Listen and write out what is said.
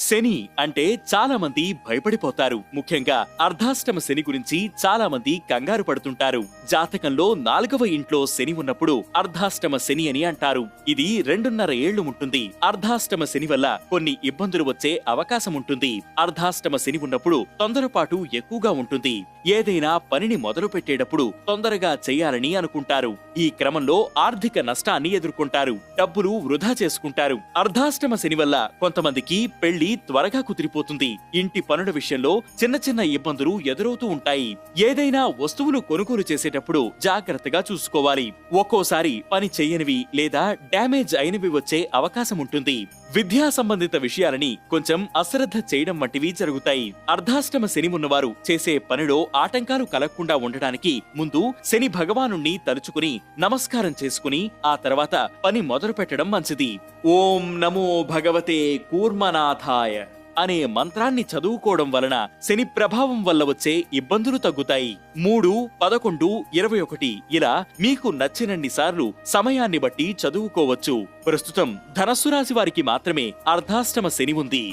శని అంటే చాలా మంది భయపడిపోతారు. ముఖ్యంగా అర్ధాష్టమ శని గురించి చాలా మంది కంగారు పడుతుంటారు. జాతకంలో 4వ ఇంట్లో శని ఉన్నప్పుడు అర్ధాష్టమ శని అని అంటారు. ఇది 2.5 ఏళ్లు ఉంటుంది. అర్ధాష్టమ శని వల్ల కొన్ని ఇబ్బందులు వచ్చే అవకాశం ఉంటుంది. అర్ధాష్టమ శని ఉన్నప్పుడు తొందరపాటు ఎక్కువగా ఉంటుంది. ఏదైనా పనిని మొదలు పెట్టేటప్పుడు తొందరగా చేయాలని అనుకుంటారు. ఈ క్రమంలో ఆర్థిక నష్టాన్ని ఎదుర్కొంటారు. డబ్బులు వృధా చేసుకుంటారు. అర్ధాష్టమ శని వల్ల కొంతమందికి పెళ్లి త్వరగా కుదిరిపోతుంది. ఇంటి పనుల విషయంలో చిన్న చిన్న ఇబ్బందులు ఎదురవుతూ ఉంటాయి. ఏదైనా వస్తువులు కొనుగోలు చేసేటప్పుడు జాగ్రత్తగా చూసుకోవాలి. ఒక్కోసారి పని చెయ్యనివి లేదా డ్యామేజ్ అయినవి వచ్చే అవకాశం ఉంటుంది. విద్యా సంబంధిత విషయాలని కొంచెం అశ్రద్ధ చేయడం వంటివి జరుగుతాయి. అర్ధాష్టమ శని ఉన్నవారు చేసే పనిలో ఆటంకాలు కలగకుండా ఉండడానికి ముందు శని భగవానుణ్ణి తలుచుకుని నమస్కారం చేసుకుని ఆ తర్వాత పని మొదలు పెట్టడం మంచిది. ఓం నమో భగవతే కూర్మనాథాయ అనే మంత్రాన్ని చదువుకోవడం వలన శని ప్రభావం వల్ల వచ్చే ఇబ్బందులు తగ్గుతాయి. 3, 11, 21 ఇలా మీకు నచ్చినన్ని సార్లు సమయాన్ని బట్టి చదువుకోవచ్చు. ప్రస్తుతం ధనస్సు రాశి వారికి మాత్రమే అర్ధాష్టమ శని ఉంది.